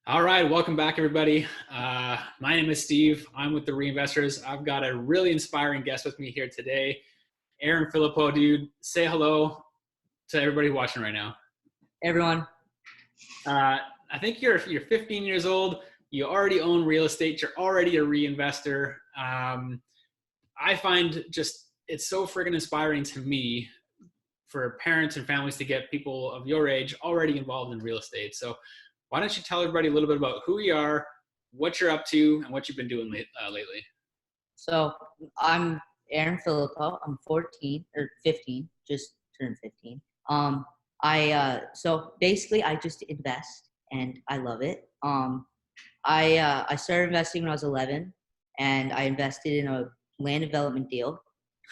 All right, welcome back, everybody. My name is Steve. I'm with the REINVESTORS. I've got a really inspiring guest with me here today, Aaron Phillipo. Dude, say hello to everybody watching right now. Everyone. I think you're 15 years old. You already own real estate. You're already a reinvestor. I find just it's so friggin' inspiring to me for parents and families to get people of your age already involved in real estate. So why don't you tell everybody a little bit about who you are, what you're up to, and what you've been doing lately? So I'm Aaron Phillipo. I'm 14 or 15, just turned 15. So basically I just invest and I love it. I started investing when I was 11, and I invested in a land development deal.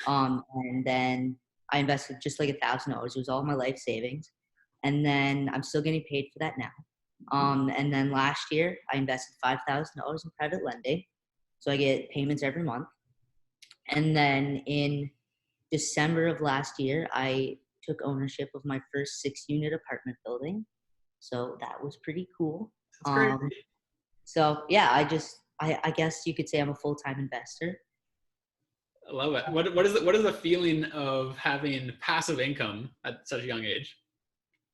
And then I invested just like $1,000. It was all my life savings, and then I'm still getting paid for that now. And then last year I invested $5,000 in private lending, so I get payments every month. And then in December of last year, I took ownership of my first 6-unit apartment building, so that was pretty cool. That's great. So yeah, I guess you could say I'm a full-time investor. I love it. What is the feeling of having passive income at such a young age?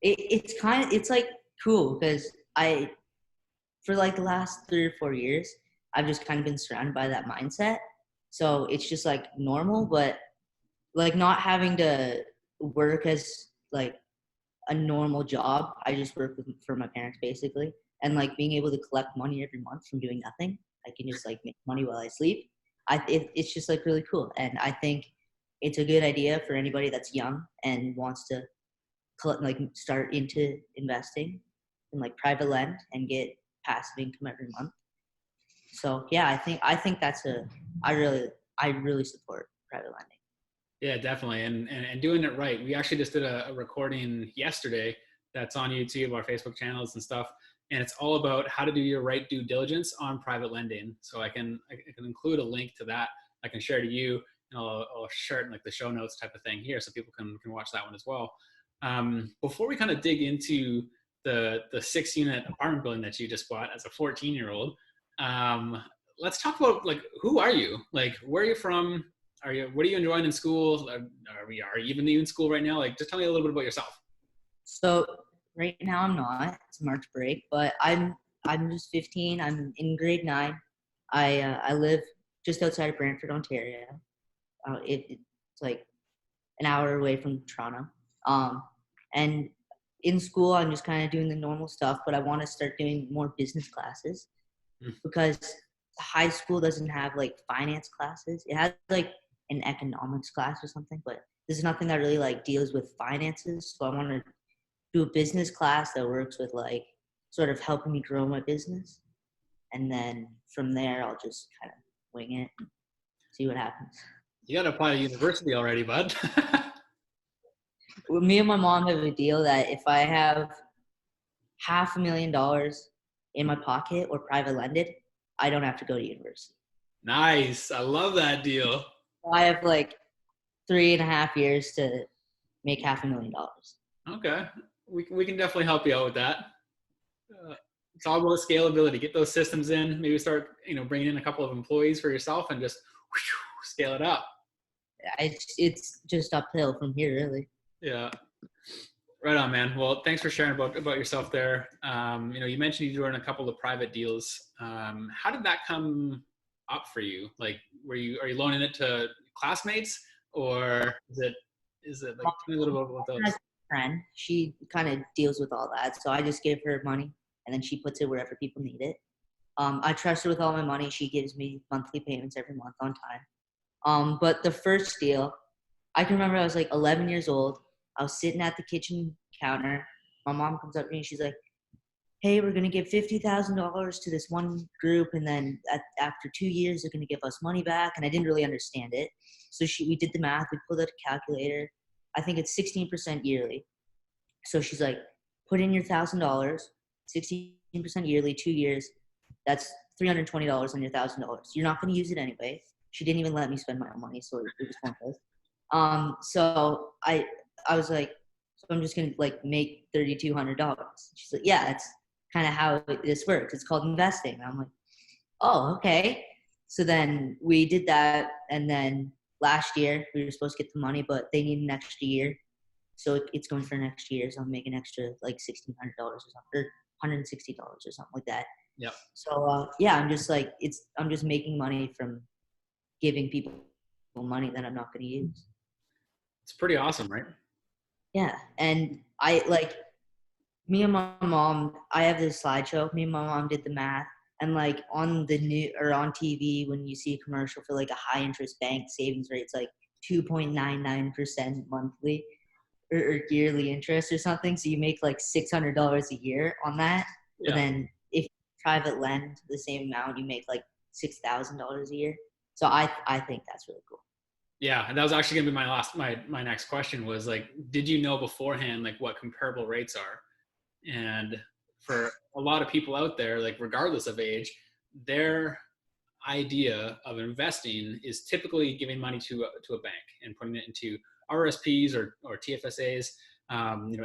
It's like cool because for like the last 3 or 4 years, I've just kind of been surrounded by that mindset. So it's just like normal, but like not having to work as like a normal job. I just work for my parents basically, and like being able to collect money every month from doing nothing. I can just like make money while I sleep. It's just like really cool, and I think it's a good idea for anybody that's young and wants to start into investing in like private lend and get passive income every month. So yeah, I think I really support private lending. Yeah, definitely. And doing it right. We actually just did a recording yesterday that's on YouTube, our Facebook channels and stuff. And it's all about how to do your right due diligence on private lending. So I can include a link to that. I can share to you, and I'll share it in like the show notes type of thing here so people can watch that one as well. Before we kind of dig into the 6-unit apartment building that you just bought as a 14-year-old, let's talk about like who are you? Like where are you from? What are you enjoying in school? Are you even in school right now? Like just tell me a little bit about yourself. So right now I'm not. It's March break, but I'm just 15. I'm in grade 9. I live just outside of Brantford, Ontario. It's like an hour away from Toronto. And in school, I'm just kind of doing the normal stuff, but I want to start doing more business classes because high school doesn't have like finance classes. It has like an economics class or something, but there's nothing that really like deals with finances. So I want to do a business class that works with like sort of helping me grow my business. And then from there, I'll just kind of wing it and see what happens. You got to apply to university already, bud. Me and my mom have a deal that if I have $500,000 in my pocket or private lended, I don't have to go to university. Nice. I love that deal. I have like 3.5 years to make $500,000. Okay. We can definitely help you out with that. It's all about scalability. Get those systems in. Maybe start, bringing in a couple of employees for yourself and just scale it up. It's just uphill from here, really. Yeah. Right on, man. Well, thanks for sharing about yourself there. You mentioned you were in a couple of private deals. How did that come up for you? Like, are you loaning it to classmates, or is it like, tell me a little bit about those? Friend, she kind of deals with all that, so I just give her money and then she puts it wherever people need it. I trust her with all my money. She gives me monthly payments every month on time. But the first deal, I can remember I was like 11 years old. I was sitting at the kitchen counter. My mom comes up to me and she's like, hey, we're going to give $50,000 to this one group, and then after 2 years, they're going to give us money back. And I didn't really understand it. So we did the math. We pulled out a calculator. I think it's 16% yearly. So she's like, put in your $1,000, 16% yearly, 2 years. That's $320 on your $1,000. You're not going to use it anyway. She didn't even let me spend my own money, so it was pointless. So I was like, so I'm just going to like make $3,200. She's like, yeah, kind of how this works. It's called investing. And I'm like, oh, okay. So then we did that. And then last year we were supposed to get the money, but they need an extra year. So it's going for next year. So I'm making extra like $1,600 or something, or $160 or something like that. Yep. So yeah, I'm just like, I'm just making money from giving people money that I'm not going to use. It's pretty awesome, right? Yeah. And I like, me and my mom, I have this slideshow. Me and my mom did the math. And like on the new or on TV, when you see a commercial for like a high interest bank savings rate, it's like 2.99% monthly or yearly interest or something. So you make like $600 a year on that. But Yeah. then if you private lend the same amount, you make like $6,000 a year. So I think that's really cool. Yeah, and that was actually gonna be my next question was like, did you know beforehand like what comparable rates are? And for a lot of people out there, like regardless of age, their idea of investing is typically giving money to a bank and putting it into RSPs or TFSAs,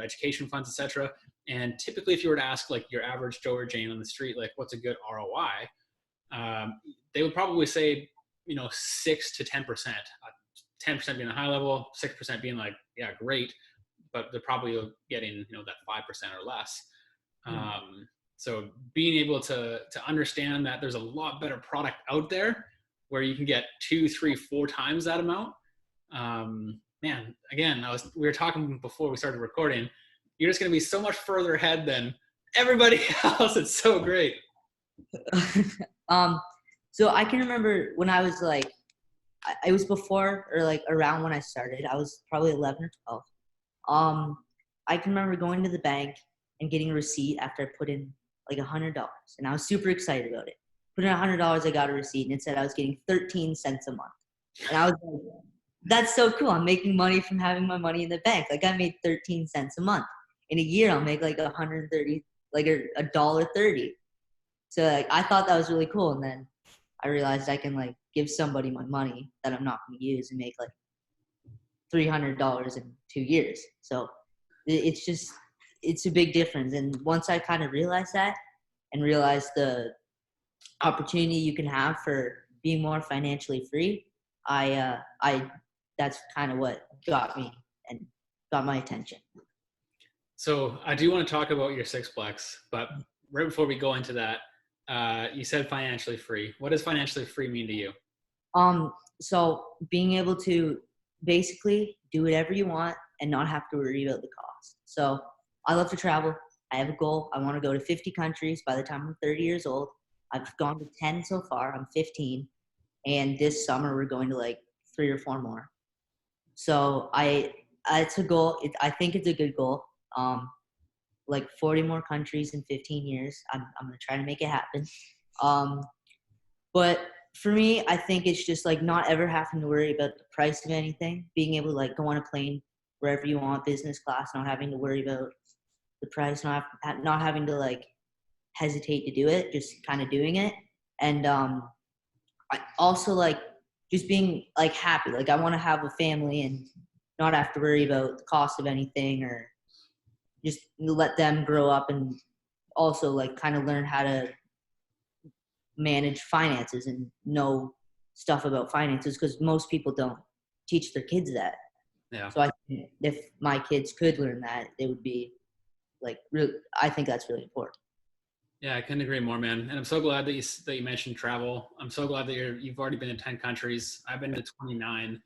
education funds, etc. And typically, if you were to ask like your average Joe or Jane on the street, like what's a good ROI, they would probably say 6 to 10%. 10% being the high level, 6% being like, yeah, great, but they're probably getting that 5% or less. So being able to understand that there's a lot better product out there where you can get 2, 3, 4 times that amount. Man, again, we were talking before we started recording. You're just going to be so much further ahead than everybody else. It's so great. So I can remember when I was like, it was before or like around when I started. I was probably 11 or 12. I can remember going to the bank and getting a receipt after I put in like $100, and I was super excited about it. Put in $100, I got a receipt, and it said I was getting 13 cents a month. And I was like, that's so cool. I'm making money from having my money in the bank. Like I made 13 cents a month. In a year, I'll make like 130, like $1.30. So like I thought that was really cool, and then I realized I can like give somebody my money that I'm not going to use and make like $300 in 2 years. So it's a big difference. And once I kind of realized that and realized the opportunity you can have for being more financially free, that's kind of what got me and got my attention. So I do want to talk about your sixplex, but right before we go into that, you said financially free. What does financially free mean to you? So being able to basically do whatever you want and not have to worry about the cost. So I love to travel. I have a goal. I want to go to 50 countries by the time I'm 30 years old. I've gone to 10 so far. I'm 15. And this summer we're going to like 3 or 4 more. So it's a goal. I think it's a good goal. Like 40 more countries in 15 years. I'm going to try to make it happen. But for me, I think it's just like not ever having to worry about the price of anything, being able to like go on a plane wherever you want, business class, not having to worry about the price, not having to like hesitate to do it, just kind of doing it. And I also like just being like happy. Like I want to have a family and not have to worry about the cost of anything, or just let them grow up and also like kind of learn how to manage finances and know stuff about finances, because most people don't teach their kids that. Yeah. So I think if my kids could learn that, it would be like really, I think that's really important. Yeah, I couldn't agree more, man. And I'm so glad that you mentioned travel. I'm so glad that you've already been to 10 countries. I've been to 29,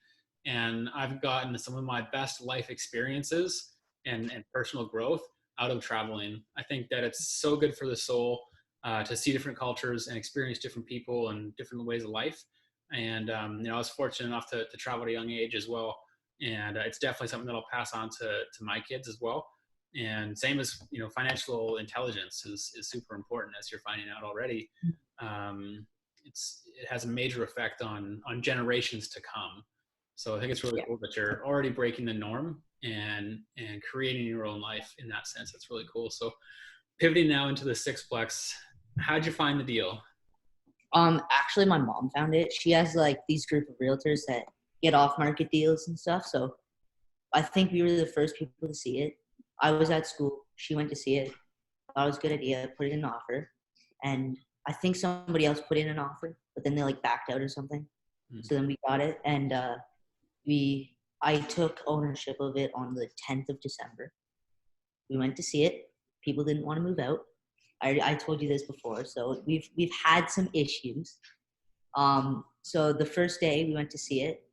and I've gotten some of my best life experiences and personal growth out of traveling. I think that it's so good for the soul to see different cultures and experience different people and different ways of life. And I was fortunate enough to travel at a young age as well. And it's definitely something that I'll pass on to my kids as well. And same as financial intelligence is super important, as you're finding out already. It has a major effect on generations to come. So I think it's really cool that you're already breaking the norm and creating your own life in that sense. That's really cool. So pivoting now into the sixplex, how'd you find the deal? Actually my mom found it. She has like these group of realtors that get off market deals and stuff. So I think we were the first people to see it. I was at school. She went to see it. thought it was a good idea, put in an offer. And I think somebody else put in an offer, but then they like backed out or something. So then we got it, and I took ownership of it on the 10th of December. We went to see it. People didn't want to move out. I told you this before, so we've had some issues. So the first day we went to see it,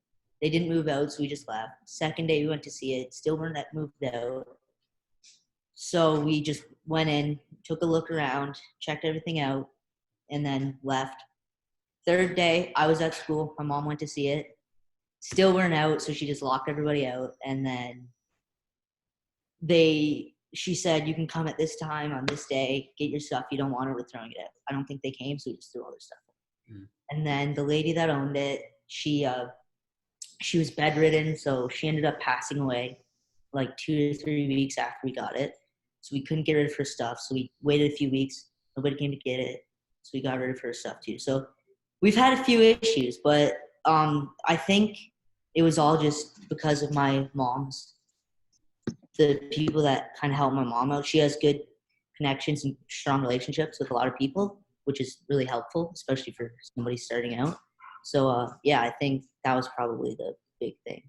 they didn't move out, so we just left. Second day we went to see it, still weren't moved out. So we just went in, took a look around, checked everything out, and then left. Third day, I was at school. My mom went to see it. Still weren't out, so she just locked everybody out. And then she said, you can come at this time on this day, get your stuff. You don't want it, we're throwing it out. I don't think they came, so we just threw all their stuff out. And then the lady that owned it, she was bedridden, so she ended up passing away like 2 to 3 weeks after we got it. So we couldn't get rid of her stuff. So we waited a few weeks. Nobody came to get it. So we got rid of her stuff too. So we've had a few issues, but I think it was all just because of my mom's, the people that kind of helped my mom out. She has good connections and strong relationships with a lot of people, which is really helpful, especially for somebody starting out. So yeah, I think that was probably the big thing.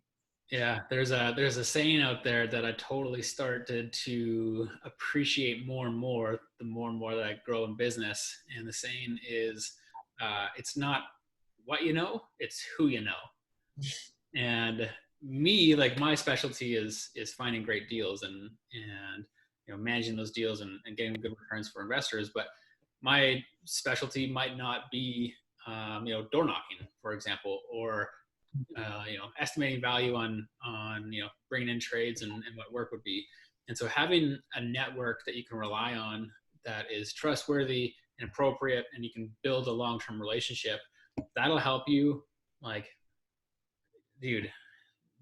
Yeah, there's a saying out there that I totally started to appreciate more and more the more and more that I grow in business. And the saying is, it's not what you know, it's who you know. And me, like my specialty is finding great deals and managing those deals and getting good returns for investors. But my specialty might not be door knocking, for example, or estimating value on bringing in trades and what work would be. And so having a network that you can rely on that is trustworthy and appropriate, and you can build a long-term relationship, that'll help you. Like, dude,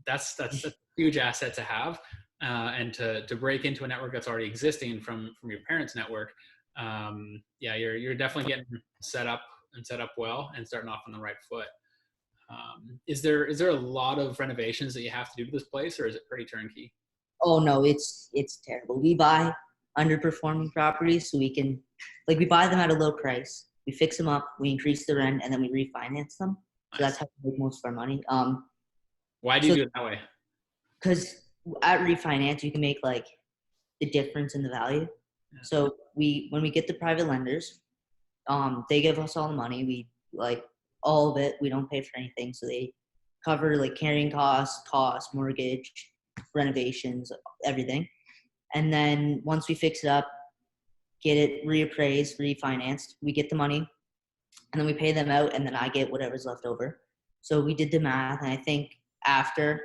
that's a huge asset to have, and to break into a network that's already existing from your parents' network. You're definitely getting set up well and starting off on the right foot. Is there a lot of renovations that you have to do to this place, or is it pretty turnkey? Oh no, it's terrible. We buy underperforming properties so we can, like, we buy them at a low price. We fix them up, we increase the rent, and then we refinance them. So that's how we make most of our money. Why do you do it that way? Because at refinance, you can make like the difference in the value. Yeah. So when we get the private lenders, they give us all the money. We like all of it. We don't pay for anything. So they cover like carrying costs, mortgage, renovations, everything. And then once we fix it up, get it reappraised, refinanced, we get the money, and then we pay them out, and then I get whatever's left over. So we did the math, and I think after,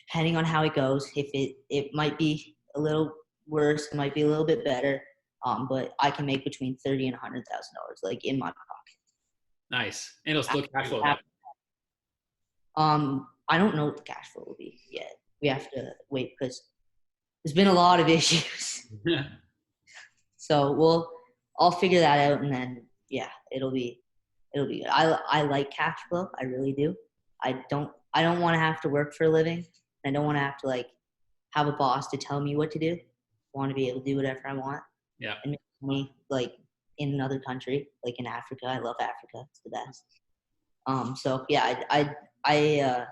depending on how it goes, if it might be a little worse, it might be a little bit better, but I can make between $30,000 and $100,000 like in my pocket. Nice. And it'll still cash flow. I don't know what the cash flow will be yet. We have to wait because there's been a lot of issues. So I'll figure that out, and then yeah, it'll be good. I like cash flow. I really do. I don't want to have to work for a living. I don't want to have to like have a boss to tell me what to do. I want to be able to do whatever I want. Yeah. And make money like in another country, like in Africa. I love Africa. It's the best. So yeah, I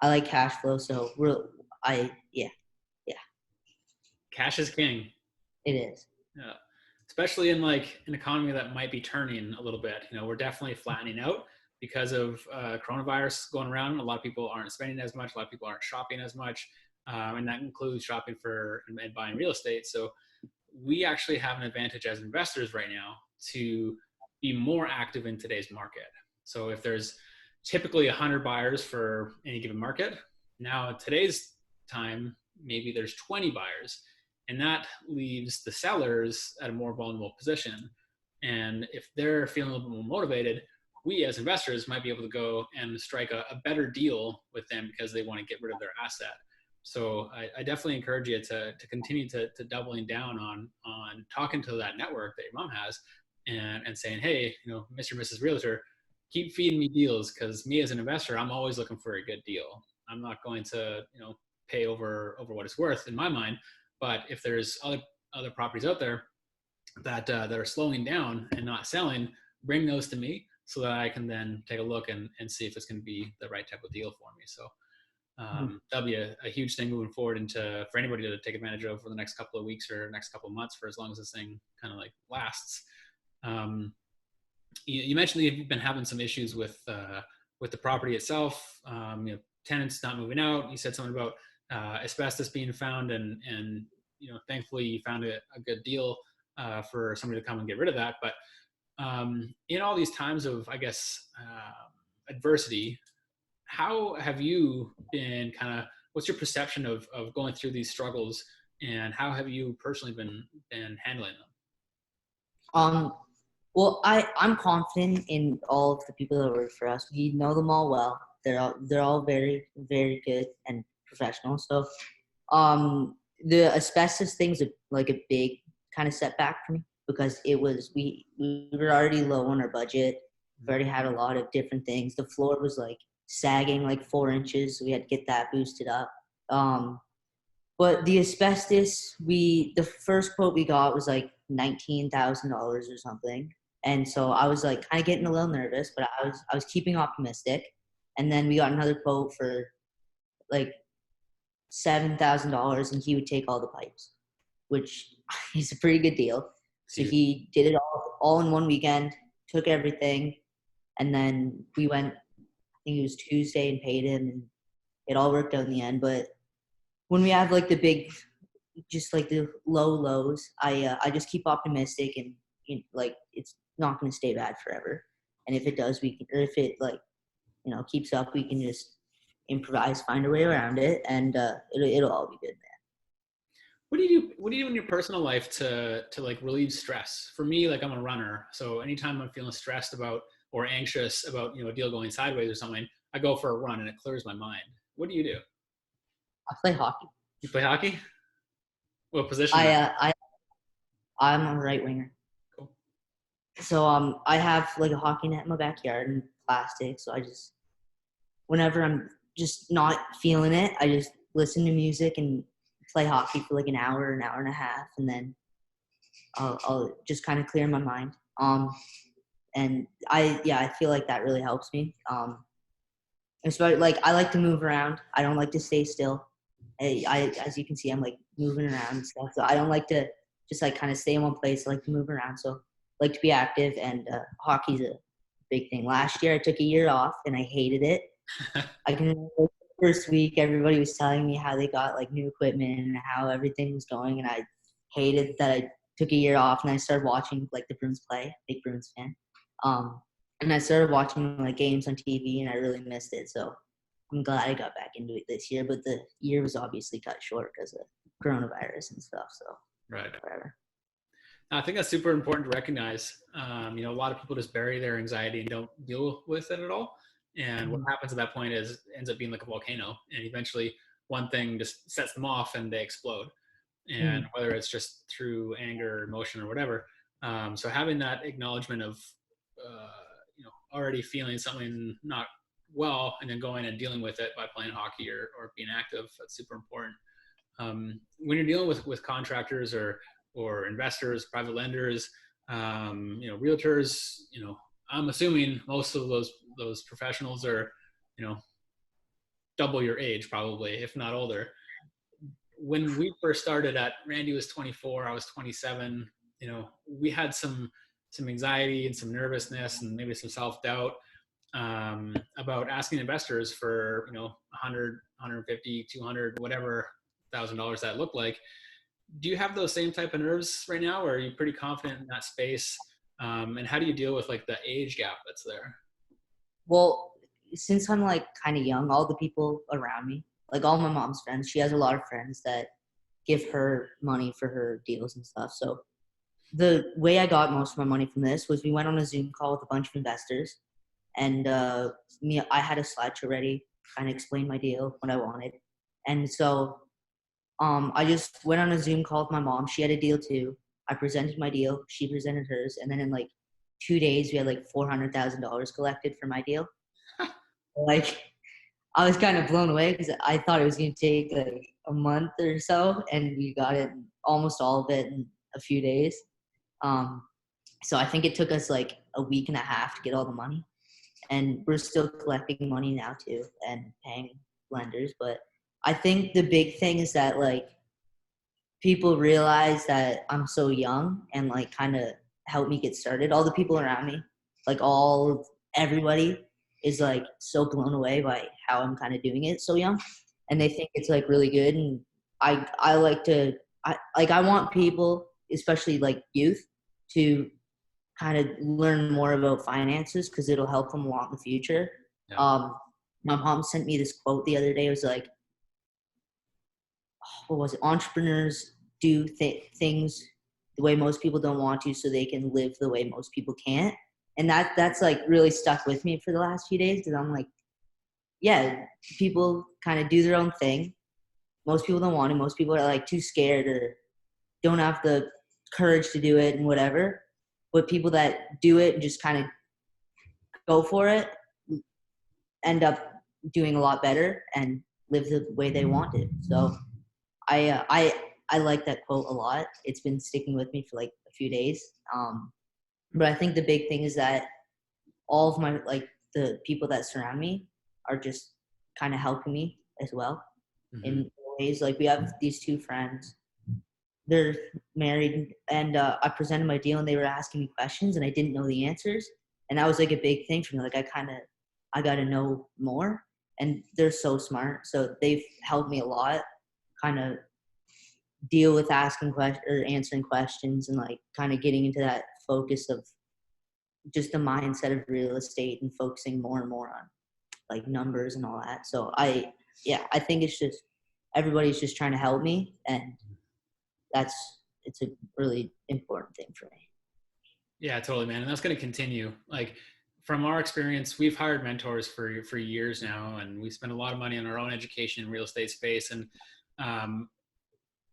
like cash flow. So yeah. Cash is king. It is. Yeah. Especially in like an economy that might be turning a little bit. We're definitely flattening out because of coronavirus going around. A lot of people aren't spending as much. A lot of people aren't shopping as much. And that includes shopping for and buying real estate. So we actually have an advantage as investors right now to be more active in today's market. So if there's typically 100 buyers for any given market, now at today's time, maybe there's 20 buyers. And that leaves the sellers at a more vulnerable position. And if they're feeling a little bit more motivated, we as investors might be able to go and strike a better deal with them because they want to get rid of their asset. So I definitely encourage you to continue to doubling down on talking to that network that your mom has and saying, hey, Mr. and Mrs. Realtor, keep feeding me deals, because me as an investor, I'm always looking for a good deal. I'm not going to pay over what it's worth in my mind. But if there's other properties out there that are slowing down and not selling, bring those to me so that I can then take a look and see if it's going to be the right type of deal for me. So that'll be a huge thing moving forward into for anybody to take advantage of for the next couple of weeks or next couple of months for as long as this thing kind of like lasts. You mentioned that you've been having some issues with the property itself. Tenants not moving out. You said something about asbestos being found, and thankfully you found a good deal for somebody to come and get rid of that. But in all these times of, I guess, adversity, how have you been what's your perception of going through these struggles, and how have you personally been handling them? Well, I'm confident in all of the people that work for us. We know them all well. They're all very, very good and professional. So, the asbestos thing's like a big kind of setback for me because we were already low on our budget. We already had a lot of different things. The floor was like sagging like 4 inches, so we had to get that boosted up. But the asbestos, the first quote we got was like $19,000 or something. And so I was like kind of getting a little nervous, but I was keeping optimistic. And then we got another quote for like $7,000, and he would take all the pipes, which is a pretty good deal. So he did it all in one weekend, took everything, and then we went, I think it was Tuesday, and paid him, and it all worked out in the end. But when we have like the big, just like the low lows, I just keep optimistic, and like it's not going to stay bad forever. And if it does, or if it like, keeps up, we can just improvise, find a way around it, and it'll all be good, man. What do you do? What do you do in your personal life to like relieve stress? For me, like I'm a runner, so anytime I'm feeling stressed about or anxious about a deal going sideways or something, I go for a run and it clears my mind. What do you do? I play hockey. You play hockey? What position? I'm a right winger. Cool. So I have like a hockey net in my backyard and plastic. So I just, whenever I'm just not feeling it, I just listen to music and play hockey for like an hour and a half, and then I'll just kind of clear my mind. And I feel like that really helps me. Especially like I like to move around. I don't like to stay still. As you can see, I'm like moving around and stuff. So I don't like to just like kind of stay in one place. I like to move around. So I like to be active, and hockey's a big thing. Last year I took a year off and I hated it. I can remember the first week everybody was telling me how they got like new equipment and how everything was going, and I hated that I took a year off, and I started watching like the Bruins play. Big Bruins fan. And I started watching like games on TV, and I really missed it. So I'm glad I got back into it this year, but the year was obviously cut short because of coronavirus and stuff. So right. Whatever. I think that's super important to recognize. A lot of people just bury their anxiety and don't deal with it at all. And what happens at that point is ends up being like a volcano, and eventually one thing just sets them off and they explode. And whether it's just through anger, emotion, or whatever. So having that acknowledgement of, already feeling something not well, and then going and dealing with it by playing hockey or being active, that's super important. When you're dealing with contractors or investors, private lenders, realtors, I'm assuming most of those professionals are, double your age probably, if not older. When we first started Randy was 24, I was 27, we had some anxiety and some nervousness and maybe some self-doubt about asking investors for, 100, 150, 200, whatever $1,000 that looked like. Do you have those same type of nerves right now, or are you pretty confident in that space? And how do you deal with like the age gap that's there? Well, since I'm like kind of young, all the people around me, like all my mom's friends, she has a lot of friends that give her money for her deals and stuff. So the way I got most of my money from this was we went on a Zoom call with a bunch of investors, and I had a slideshow ready, kind of explain my deal, what I wanted. And so I just went on a Zoom call with my mom. She had a deal too. I presented my deal. She presented hers. And then in like 2 days, we had like $400,000 collected for my deal. Like, I was kind of blown away because I thought it was going to take like a month or so, and we got it, almost all of it, in a few days. So I think it took us like a week and a half to get all the money, and we're still collecting money now too and paying lenders. But I think the big thing is that like people realize that I'm so young and like kind of help me get started. All the people around me, like everybody is like so blown away by how I'm kind of doing it so young, and they think it's like really good. And I like to I want people, especially like youth, to kind of learn more about finances because it'll help them a lot in the future. Yeah. My mom sent me this quote the other day. It was like, what was it? Entrepreneurs do things the way most people don't want to, so they can live the way most people can't. And that's like really stuck with me for the last few days because I'm like, yeah, people kind of do their own thing. Most people don't want to. Most people are like too scared or don't have the courage to do it and whatever. But people that do it and just kind of go for it end up doing a lot better and live the way they want to. So I like that quote a lot. It's been sticking with me for like a few days. But I think the big thing is that all of my like the people that surround me are just kind of helping me as well in ways. Like we have these two friends. They're married, and I presented my deal, and they were asking me questions, and I didn't know the answers, and that was like a big thing for me. Like I got to know more, and they're so smart, so they've helped me a lot, kind of deal with asking questions or answering questions, and like kind of getting into that focus of just the mindset of real estate and focusing more and more on like numbers and all that. So I think it's just everybody's just trying to help me, and it's a really important thing for me. Yeah, totally, man. And that's going to continue. Like from our experience, we've hired mentors for years now, and we spend a lot of money on our own education in real estate space. And um,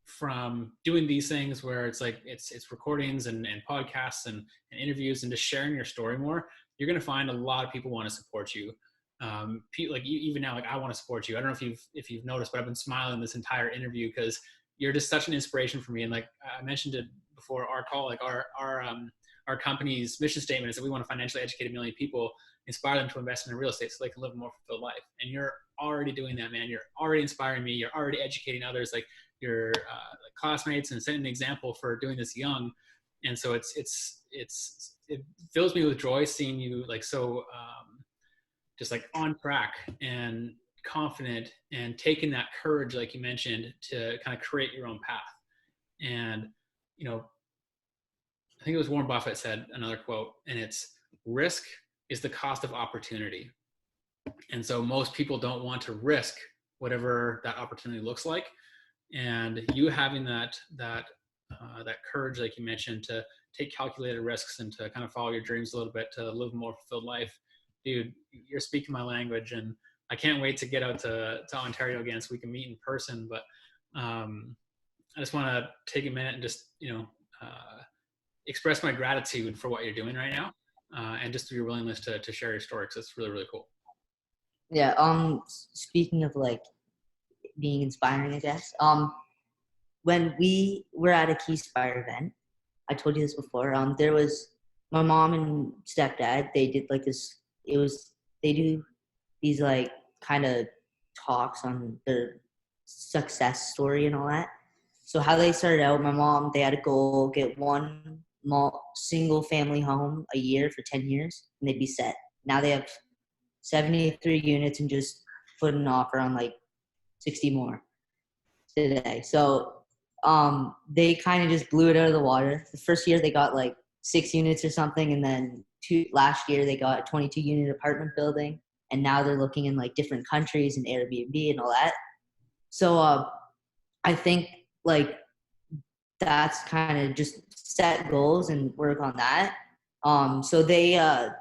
from doing these things where it's like it's recordings and podcasts and interviews and just sharing your story more, you're going to find a lot of people want to support you. Like you, even now, like I want to support you. I don't know if you've noticed, but I've been smiling this entire interview because you're just such an inspiration for me. And like I mentioned it before our call, like our company's mission statement is that we want to financially educate 1 million people, inspire them to invest in real estate so they can live a more fulfilled life. And you're already doing that, man. You're already inspiring me. You're already educating others, like your like classmates, and setting an example for doing this young. And so it fills me with joy seeing you like so just like on track and confident and taking that courage, like you mentioned, to kind of create your own path. And, you know, I think it was Warren Buffett said another quote, and it's risk is the cost of opportunity. And so most people don't want to risk whatever that opportunity looks like. And you having that courage, like you mentioned, to take calculated risks and to kind of follow your dreams a little bit, to live a more fulfilled life, dude, you're speaking my language, and I can't wait to get out to Ontario again so we can meet in person. But I just want to take a minute and just express my gratitude for what you're doing right now, and just your willingness to share your story, because it's really, really cool. Yeah. Speaking of like being inspiring, I guess. When we were at a Keyspire event, I told you this before. There was my mom and stepdad. They did like this. They do these like kind of talks on their success story and all that. So how they started out, my mom, they had a goal, get one single family home a year for 10 years, and they'd be set. Now they have 73 units and just put an offer on like 60 more today. So they kind of just blew it out of the water. The first year they got like 6 units or something, and then last year they got a 22 unit apartment building, and now they're looking in like different countries and Airbnb and all that. So I think like that's kind of just set goals and work on that. So they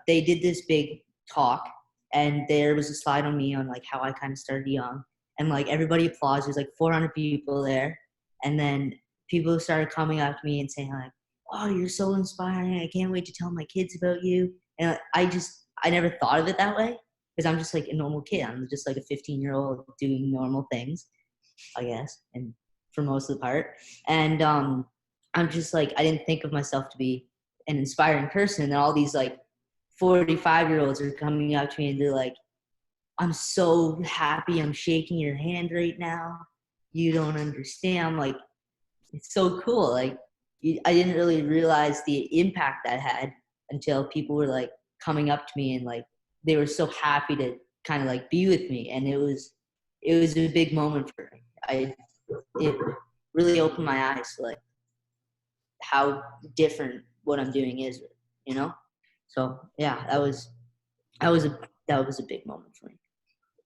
did this big talk, and there was a slide on me on like how I kind of started young, and like everybody applauds. There's like 400 people there, and then people started coming up to me and saying like, "Oh, you're so inspiring! I can't wait to tell my kids about you." And I never thought of it that way because I'm just like a normal kid. I'm just like a 15-year-old doing normal things, I guess, and for most of the part. And I'm just like, I didn't think of myself to be an inspiring person. And all these like 45-year-olds are coming up to me and they're like, I'm so happy I'm shaking your hand right now. You don't understand. I'm like, it's so cool. Like, I didn't really realize the impact that had until people were like coming up to me and like they were so happy to kind of like be with me, and it was a big moment for me. It really opened my eyes to like how different what I'm doing is, you know. So yeah, that was a big moment for me.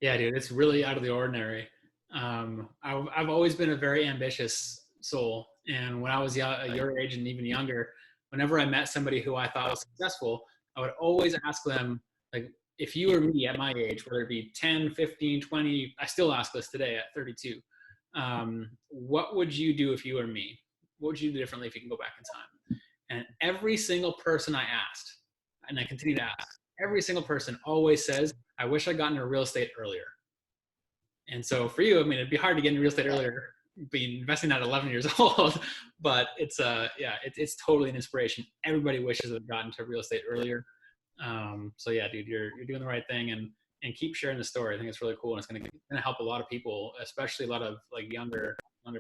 Yeah, dude, it's really out of the ordinary. I've always been a very ambitious soul, and when I was your age and even younger, whenever I met somebody who I thought was successful, I would always ask them, like, if you were me at my age, whether it be 10, 15, 20, I still ask this today at 32, what would you do if you were me? What would you do differently if you can go back in time? And every single person I asked, and I continue to ask, every single person always says, I wish I'd gotten into real estate earlier. And so for you, I mean, it'd be hard to get into real estate earlier, being investing at 11 years old, but it's totally an inspiration. Everybody wishes they'd gotten to real estate earlier. So yeah, dude, you're doing the right thing, and keep sharing the story. I think it's really cool, and it's going to help a lot of people, especially a lot of like younger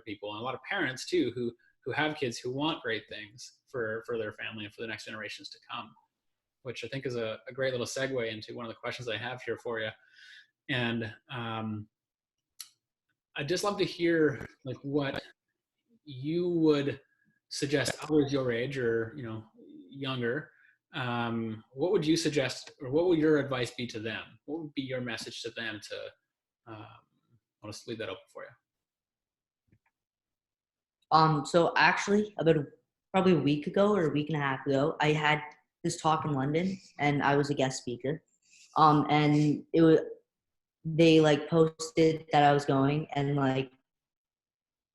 people, and a lot of parents too, who have kids who want great things for their family and for the next generations to come, which I think is a great little segue into one of the questions I have here for you. And I'd just love to hear like what you would suggest others your age or younger. What would you suggest, or what would your advice be to them? What would be your message to them to? I'll just leave that open for you. So actually, probably a week ago or a week and a half ago, I had this talk in London, and I was a guest speaker. And they like posted that I was going, and like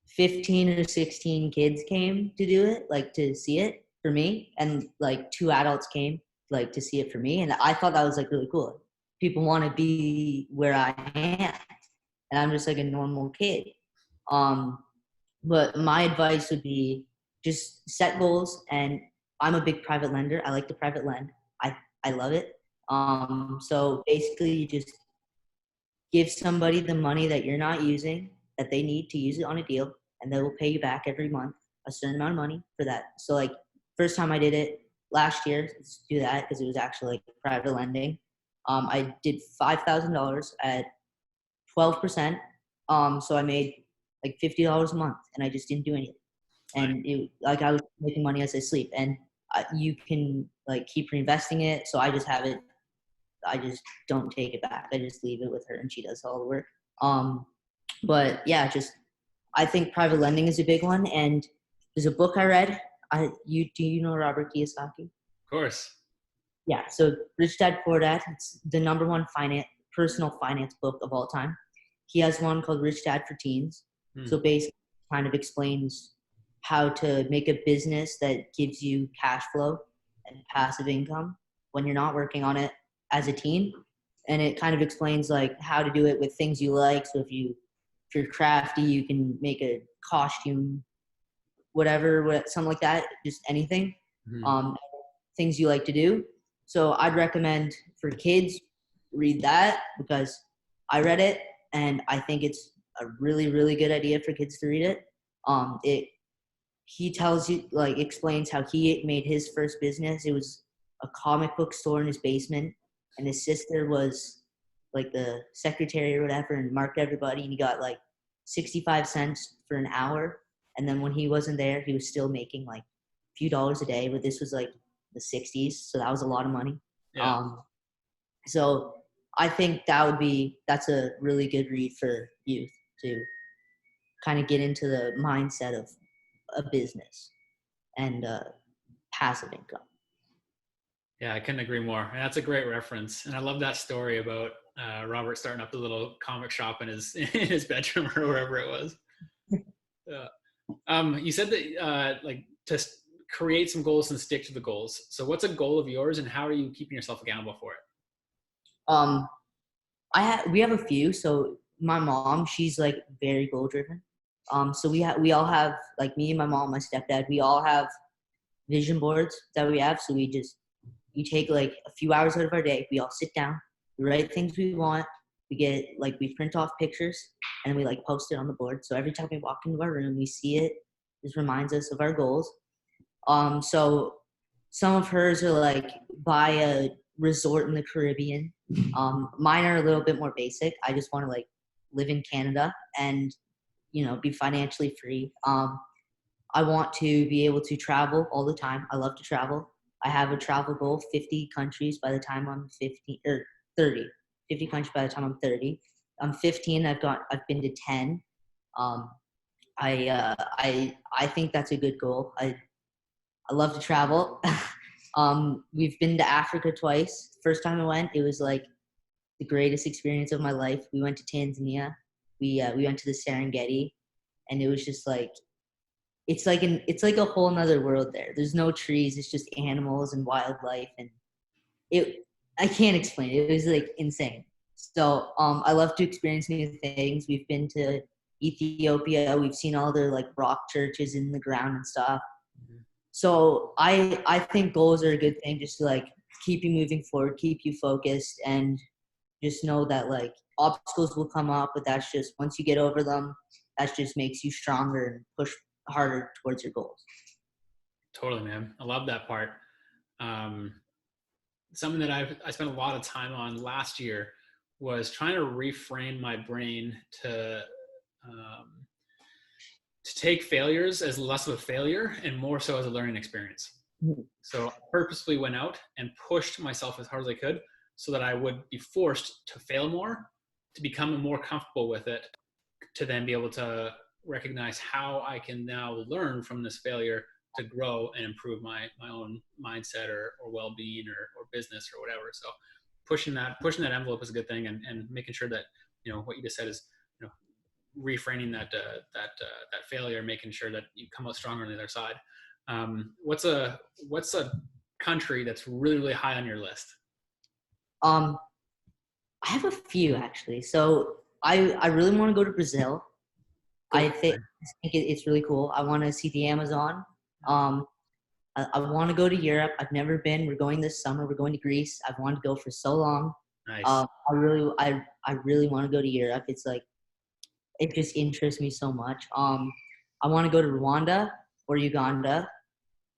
15 or 16 kids came to do it, like to see it for me, and like 2 adults came like to see it for me, and I thought that was like really cool. People want to be where I am, and I'm just like a normal kid. But my advice would be just set goals. And I'm a big private lender. I like to private lend. I love it. So basically you just give somebody the money that you're not using, that they need to use it on a deal, and they will pay you back every month a certain amount of money for that. So like first time I did it last year, let's do that because it was actually like private lending. I did $5,000 at 12%. So I made like $50 a month, and I just didn't do anything. And it, like I was making money as I sleep, and you can like keep reinvesting it. So I just have it. I just don't take it back. I just leave it with her, and she does all the work. But yeah, just I think private lending is a big one. And there's a book I read. Do you know Robert Kiyosaki? Of course. Yeah. So Rich Dad Poor Dad. It's the #1 personal finance book of all time. He has one called Rich Dad for Teens. So basically, kind of explains how to make a business that gives you cash flow and passive income when you're not working on it as a teen. And it kind of explains like how to do it with things you like. So if you're crafty, you can make a costume, whatever, something like that, just anything. Things you like to do. So I'd recommend for kids, read that, because I read it and I think it's a really, really good idea for kids to read it. He tells you, like, explains how he made his first business. It was a comic book store in his basement, and his sister was like the secretary or whatever, and marked everybody, and he got like 65 cents for an hour. And then when he wasn't there, he was still making like a few dollars a day, but this was like the 60s, so that was a lot of money. Yeah. So I think that's a really good read for youth to kind of get into the mindset of a business and passive income. Yeah, I couldn't agree more. And that's a great reference. And I love that story about Robert starting up the little comic shop in his in his bedroom or wherever it was. You said that like to create some goals and stick to the goals. So what's a goal of yours, and how are you keeping yourself accountable for it? We have a few. So my mom, she's like very goal driven. So we all have, like me and my mom, my stepdad, we all have vision boards that we have. So we take like a few hours out of our day. We all sit down, we write things we want. We print off pictures and we like post it on the board. So every time we walk into our room, we see it. This reminds us of our goals. So some of hers are like buy a resort in the Caribbean. Mine are a little bit more basic. I just want to like live in Canada and, be financially free. I want to be able to travel all the time. I love to travel. I have a travel goal, 50 countries by the time I'm 50 or 30. 50 countries by the time I'm 30. I'm 15. I've been to 10. Um, I think that's a good goal. I love to travel. We've been to Africa twice. First time I went, it was like the greatest experience of my life. We went to Tanzania. We went to the Serengeti, and it was just like it's like a whole nother world there. There's no trees. It's just animals and wildlife, and I can't explain it. It was like insane. So I love to experience new things. We've been to Ethiopia. We've seen all their like rock churches in the ground and stuff. So I think goals are a good thing, just to like keep you moving forward, keep you focused, and just know that like obstacles will come up, but that's just once you get over them, that just makes you stronger and push harder towards your goals. Totally, man. I love that part. Um, Something that I spent a lot of time on last year was trying to reframe my brain um, to take failures as less of a failure and more so as a learning experience. So I purposefully went out and pushed myself as hard as I could so that I would be forced to fail more, to become more comfortable with it, to then be able to recognize how I can now learn from this failure to grow and improve my own mindset or well-being or business or whatever. So pushing that envelope is a good thing, and making sure that, what you just said is, reframing that failure, making sure that you come out stronger on the other side. What's a country that's really, really high on your list? I have a few actually. So I really want to go to Brazil. Cool. I think it's really cool. I want to see the Amazon. I want to go to Europe. I've never been. We're going this summer. We're going to Greece. I've wanted to go for so long. Nice. I really want to go to Europe. It's like, it just interests me so much. I want to go to Rwanda or Uganda.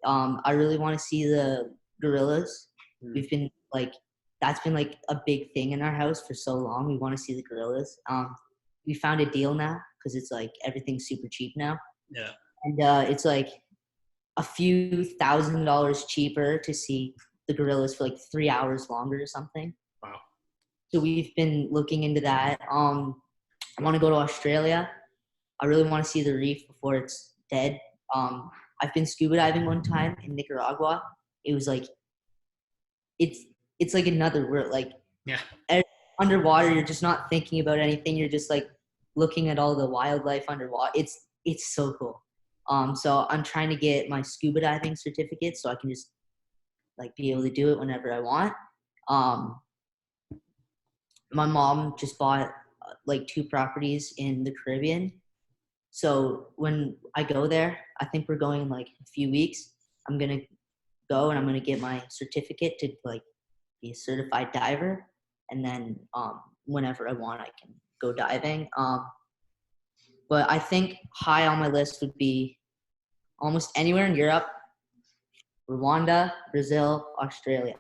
I really want to see the gorillas. We've been like, that's been like a big thing in our house for so long. We want to see the gorillas. We found a deal now because it's like everything's super cheap now. Yeah. And it's like a few $1,000s cheaper to see the gorillas for like 3 hours longer or something. Wow. So we've been looking into that. I want to go to Australia. I really want to see the reef before it's dead. I've been scuba diving one time in Nicaragua. It was like, it's like another world. Like, yeah, underwater, you're just not thinking about anything. You're just like looking at all the wildlife underwater. It's so cool. So I'm trying to get my scuba diving certificate so I can just like be able to do it whenever I want. My mom just bought like 2 properties in the Caribbean. So when I go there, I think we're going in like a few weeks. I'm going to go and I'm going to get my certificate to like be a certified diver. And then whenever I want, I can go diving. But I think high on my list would be almost anywhere in Europe, Rwanda, Brazil, Australia,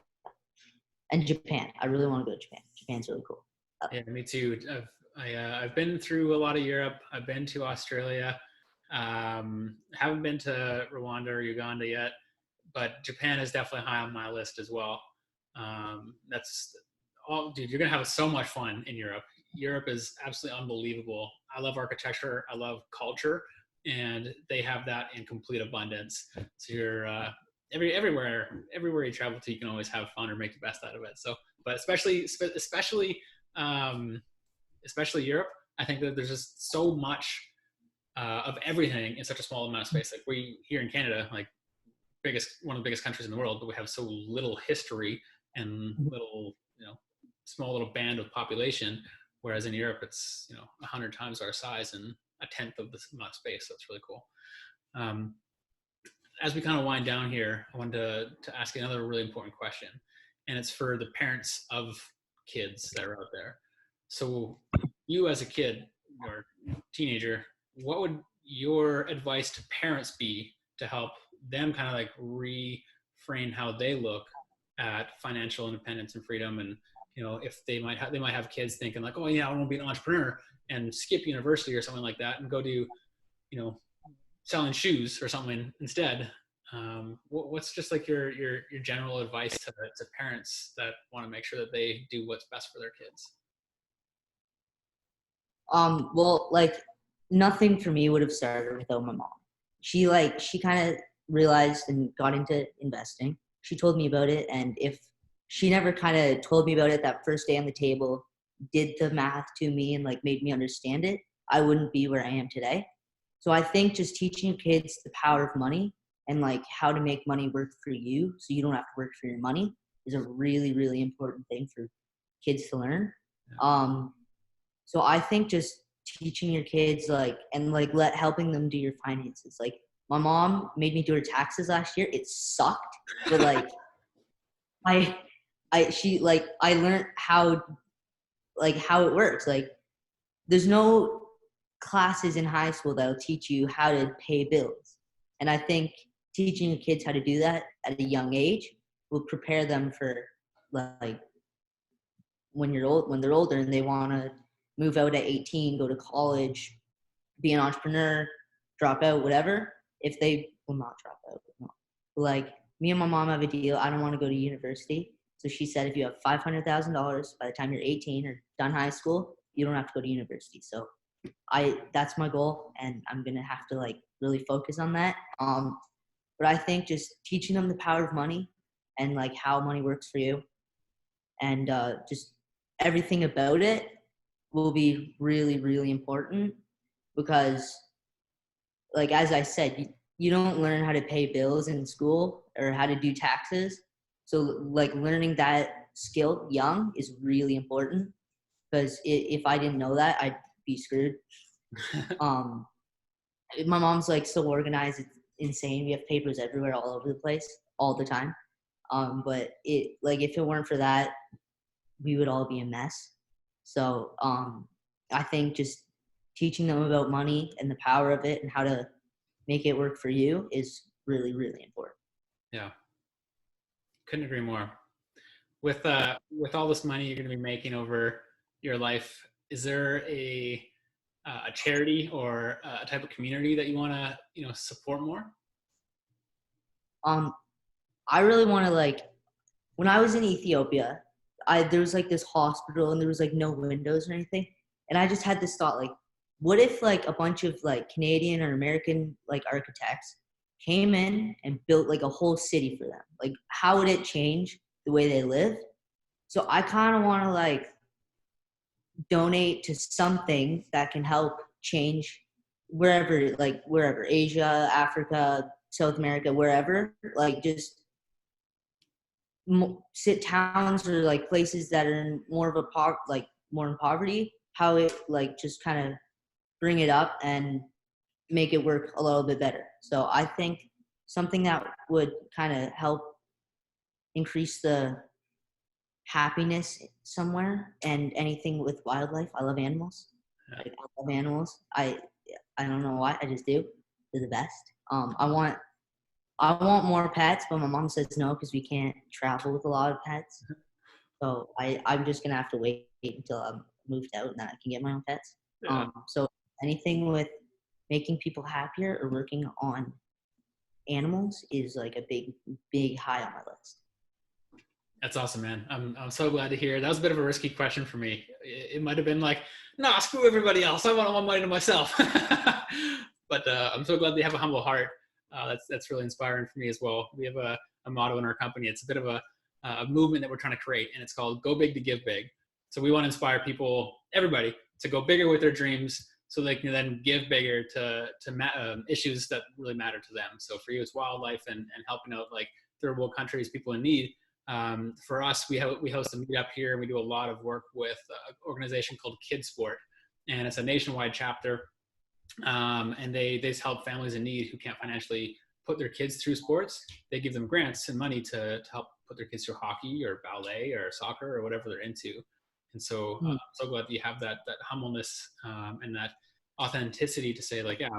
and Japan. I really want to go to Japan. Japan's really cool. Yeah, me too. I've been through a lot of Europe. I've been to Australia. Haven't been to Rwanda or Uganda yet, but Japan is definitely high on my list as well. That's all, dude. You're gonna have so much fun in Europe. Europe is absolutely unbelievable. I love architecture. I love culture, and they have that in complete abundance. So you're everywhere you travel to, you can always have fun or make the best out of it. So, but especially Europe, I think that there's just so much of everything in such a small amount of space. Like we here in Canada, like one of the biggest countries in the world, but we have so little history and little, small little band of population. Whereas in Europe, it's 100 times our size, and a tenth of this amount of space. So it's really cool. Um, as we kind of wind down here, I wanted to ask you another really important question, and it's for the parents of kids that are out there. So you as a kid or teenager, what would your advice to parents be to help them kind of like reframe how they look at financial independence and freedom? And if they might have kids thinking like, oh yeah, I want to be an entrepreneur and skip university or something like that and go do selling shoes or something instead. What's just like your general advice to parents that want to make sure that they do what's best for their kids? Well, like nothing for me would have started without my mom. She kind of realized and got into investing. She told me about it, and if she never kind of told me about it that first day on the table, did the math to me and like made me understand it, I wouldn't be where I am today. So I think just teaching kids the power of money and like how to make money work for you so you don't have to work for your money is a really, really important thing for kids to learn. So I think just teaching your kids helping them do your finances. Like my mom made me do her taxes last year. It sucked, but like I learned how it works. Like there's no classes in high school that'll teach you how to pay bills. And I think teaching your kids how to do that at a young age will prepare them for like when they're older and they want to move out at 18, go to college, be an entrepreneur, drop out, whatever. If they will not drop out, no. Like me and my mom have a deal. I don't want to go to university. So she said, if you have $500,000 by the time you're 18 or done high school, you don't have to go to university. So that's my goal, and I'm going to have to like really focus on that. But I think just teaching them the power of money and like how money works for you and just everything about it will be really, really important because like, as I said, you don't learn how to pay bills in school or how to do taxes. So like learning that skill young is really important because if I didn't know that, I'd be screwed. My mom's like so organized, it's insane. We have papers everywhere, all over the place, all the time. But if it weren't for that, we would all be a mess. So I think just teaching them about money and the power of it and how to make it work for you is really, really important. Yeah, couldn't agree more. With all this money you're going to be making over your life, is there a charity or a type of community that you want to support more? I really want to when I was in Ethiopia, there was like this hospital and there was like no windows or anything, and I just had this thought like, what if like a bunch of like Canadian or American like architects came in and built like a whole city for them? Like, how would it change the way they live? So I kind of want to like donate to something that can help change wherever, Asia, Africa, South America, wherever, like just sit towns or like places that are in more of a more in poverty, how it like just kind of bring it up and make it work a little bit better. So I think something that would kind of help increase the happiness somewhere, and anything with wildlife. I love animals. Yeah. I love animals. I don't know why. I just do. They're the best. I want more pets, but my mom says no because we can't travel with a lot of pets. So I'm just gonna have to wait until I'm moved out and then I can get my own pets. Yeah. So anything with making people happier or working on animals is like a big high on my list. That's awesome, man. I'm so glad to hear. That was a bit of a risky question for me. It might have been like, nah, screw everybody else. I want all my money to myself. But I'm so glad they have a humble heart. That's really inspiring for me as well. We have a motto in our company. It's a bit of a movement that we're trying to create, and it's called "Go Big to Give Big." So we want to inspire people, everybody, to go bigger with their dreams, so they can then give bigger to issues that really matter to them. So for you, it's wildlife and helping out like third world countries, people in need. For us, we host a meetup here, and we do a lot of work with an organization called Kids Sport, and it's a nationwide chapter. and they just help families in need who can't financially put their kids through sports. They give them grants and money to help put their kids through hockey or ballet or soccer or whatever they're into. And so Hmm. I'm so glad that you have that humbleness and that authenticity to say like, yeah,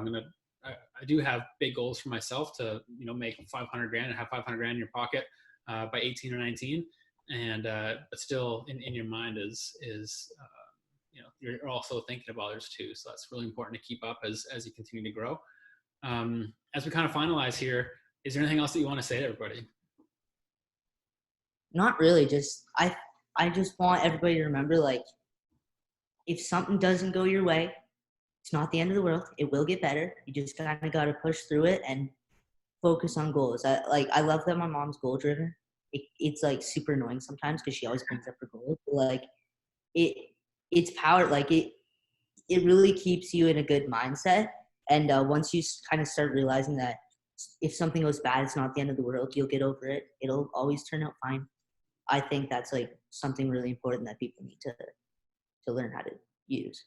I do have big goals for myself to, make 500 grand and have 500 grand in your pocket by 18 or 19. And, but still in your mind you're also thinking of others too. So that's really important to keep up as you continue to grow. As we kind of finalize here, is there anything else that you want to say to everybody? Not really. Just I just want everybody to remember, like, if something doesn't go your way, it's not the end of the world. It will get better. You just kind of got to push through it and focus on goals. I love that my mom's goal driven. It's like super annoying sometimes because she always brings up her goals. But, like, it it's power. Like, it really keeps you in a good mindset. And once you kind of start realizing that if something goes bad, it's not the end of the world. You'll get over it. It'll always turn out fine. I think that's like something really important that people need to learn how to use.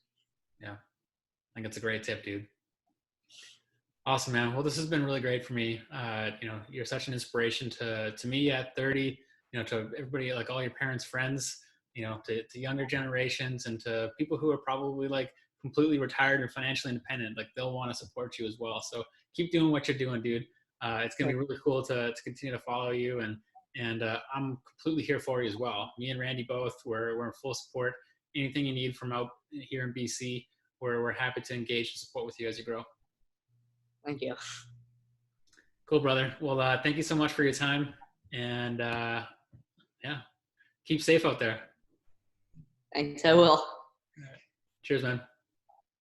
Yeah, I think it's a great tip, dude. Awesome, man. Well, this has been really great for me. You're such an inspiration to me at 30, to everybody, like all your parents, friends, to younger generations and to people who are probably like completely retired and financially independent. Like they'll want to support you as well. So keep doing what you're doing, dude. It's going to be really cool to continue to follow you. And I'm completely here for you as well. Me and Randy both, we're in full support. Anything you need from out here in BC, we're happy to engage and support with you as you grow. Thank you. Cool, brother. Well, thank you so much for your time. And yeah, keep safe out there. Thanks. I will. Cheers, man.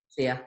See ya.